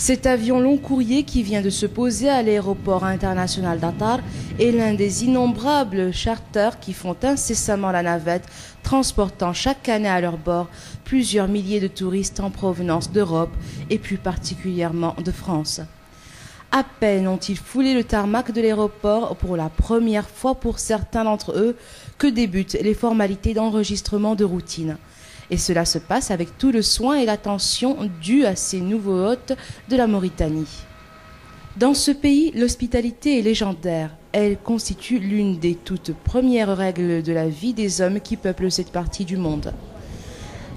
Cet avion long courrier qui vient de se poser à l'aéroport international d'Attar est l'un des innombrables charters qui font incessamment la navette, transportant chaque année à leur bord plusieurs milliers de touristes en provenance d'Europe et plus particulièrement de France. À peine ont-ils foulé le tarmac de l'aéroport pour la première fois pour certains d'entre eux que débutent les formalités d'enregistrement de routine. Et cela se passe avec tout le soin et l'attention dus à ces nouveaux hôtes de la Mauritanie. Dans ce pays, l'hospitalité est légendaire. Elle constitue l'une des toutes premières règles de la vie des hommes qui peuplent cette partie du monde.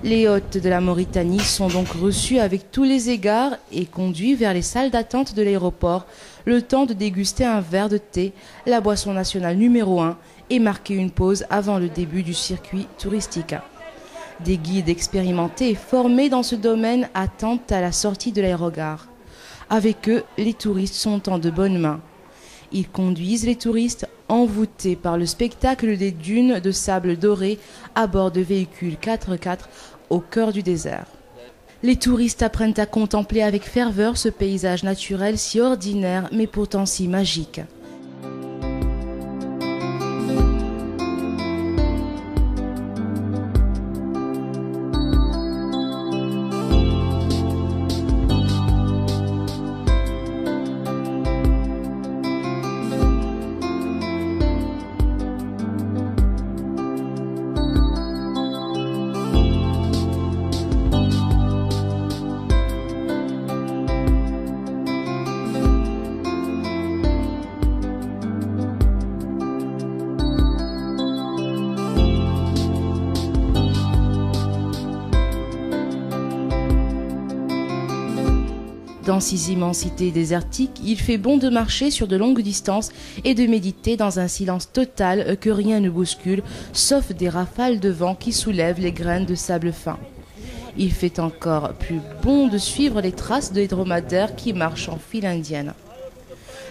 Les hôtes de la Mauritanie sont donc reçus avec tous les égards et conduits vers les salles d'attente de l'aéroport, le temps de déguster un verre de thé, la boisson nationale numéro 1, et marquer une pause avant le début du circuit touristique. Des guides expérimentés et formés dans ce domaine attendent à la sortie de l'aérogare. Avec eux, les touristes sont en de bonnes mains. Ils conduisent les touristes envoûtés par le spectacle des dunes de sable doré à bord de véhicules 4x4 au cœur du désert. Les touristes apprennent à contempler avec ferveur ce paysage naturel si ordinaire mais pourtant si magique. Dans ces immensités désertiques, il fait bon de marcher sur de longues distances et de méditer dans un silence total que rien ne bouscule, sauf des rafales de vent qui soulèvent les graines de sable fin. Il fait encore plus bon de suivre les traces des dromadaires qui marchent en file indienne.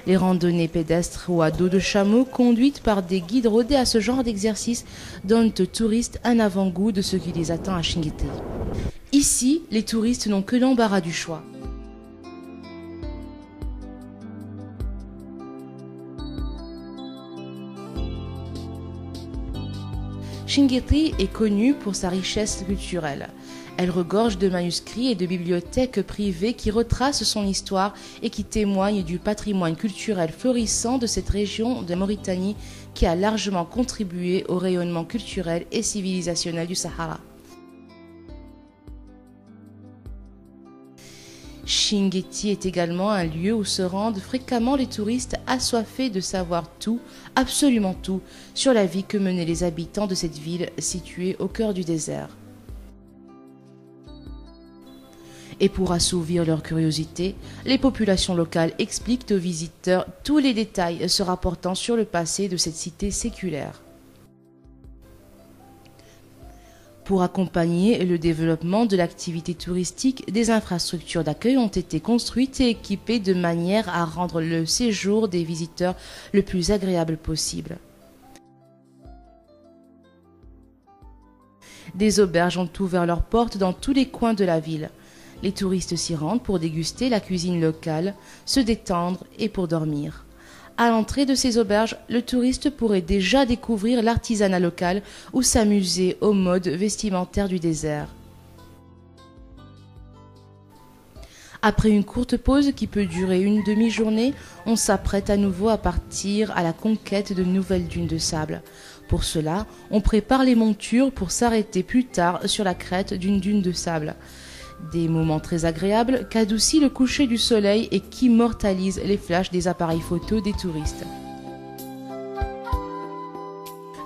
Les randonnées pédestres ou à dos de chameau conduites par des guides rodés à ce genre d'exercice donnent aux touristes un avant-goût de ce qui les attend à Chinguetti. Ici, les touristes n'ont que l'embarras du choix. Chinguetti est connue pour sa richesse culturelle. Elle regorge de manuscrits et de bibliothèques privées qui retracent son histoire et qui témoignent du patrimoine culturel florissant de cette région de Mauritanie qui a largement contribué au rayonnement culturel et civilisationnel du Sahara. Chinguetti est également un lieu où se rendent fréquemment les touristes assoiffés de savoir tout, absolument tout, sur la vie que menaient les habitants de cette ville située au cœur du désert. Et pour assouvir leur curiosité, les populations locales expliquent aux visiteurs tous les détails se rapportant sur le passé de cette cité séculaire. Pour accompagner le développement de l'activité touristique, des infrastructures d'accueil ont été construites et équipées de manière à rendre le séjour des visiteurs le plus agréable possible. Des auberges ont ouvert leurs portes dans tous les coins de la ville. Les touristes s'y rendent pour déguster la cuisine locale, se détendre et pour dormir. À l'entrée de ces auberges, le touriste pourrait déjà découvrir l'artisanat local ou s'amuser aux modes vestimentaires du désert. Après une courte pause qui peut durer une demi-journée, on s'apprête à nouveau à partir à la conquête de nouvelles dunes de sable. Pour cela, on prépare les montures pour s'arrêter plus tard sur la crête d'une dune de sable. Des moments très agréables qu'adoucit le coucher du soleil et qui immortalisent les flashs des appareils photo des touristes.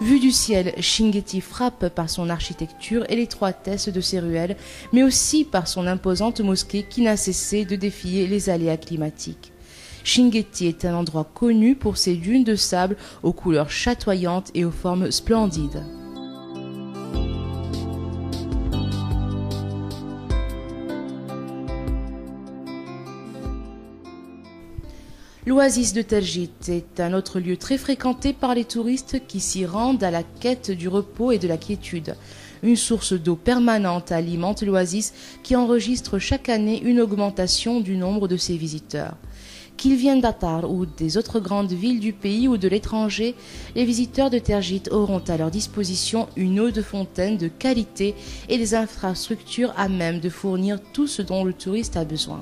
Vue du ciel, Chinguetti frappe par son architecture et l'étroitesse de ses ruelles, mais aussi par son imposante mosquée qui n'a cessé de défier les aléas climatiques. Chinguetti est un endroit connu pour ses dunes de sable aux couleurs chatoyantes et aux formes splendides. L'oasis de Tergit est un autre lieu très fréquenté par les touristes qui s'y rendent à la quête du repos et de la quiétude. Une source d'eau permanente alimente l'oasis qui enregistre chaque année une augmentation du nombre de ses visiteurs. Qu'ils viennent d'Attar ou des autres grandes villes du pays ou de l'étranger, les visiteurs de Tergit auront à leur disposition une eau de fontaine de qualité et des infrastructures à même de fournir tout ce dont le touriste a besoin.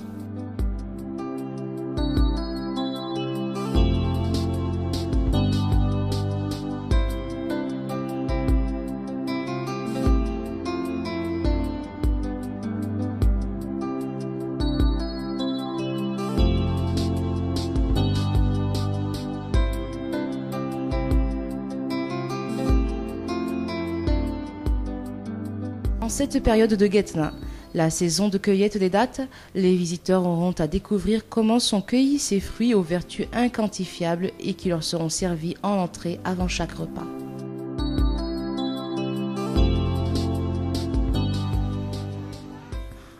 En cette période de Guetna, la saison de cueillette des dattes, les visiteurs auront à découvrir comment sont cueillis ces fruits aux vertus inquantifiables et qui leur seront servis en entrée avant chaque repas.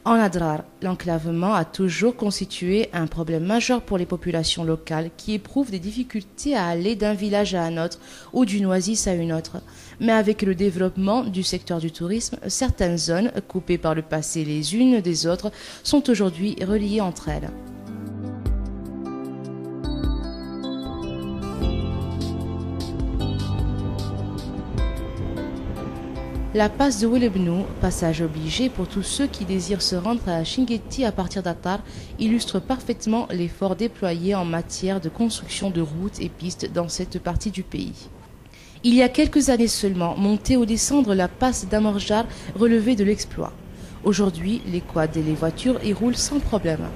En Adrar, l'enclavement a toujours constitué un problème majeur pour les populations locales qui éprouvent des difficultés à aller d'un village à un autre ou d'une oasis à une autre. Mais avec le développement du secteur du tourisme, certaines zones, coupées par le passé les unes des autres, sont aujourd'hui reliées entre elles. La passe de Welebnou, passage obligé pour tous ceux qui désirent se rendre à Chinguetti à partir d'Attar, illustre parfaitement l'effort déployé en matière de construction de routes et pistes dans cette partie du pays. Il y a quelques années seulement, monter ou descendre la passe d'Amorjar relevait de l'exploit. Aujourd'hui, les quads et les voitures y roulent sans problème.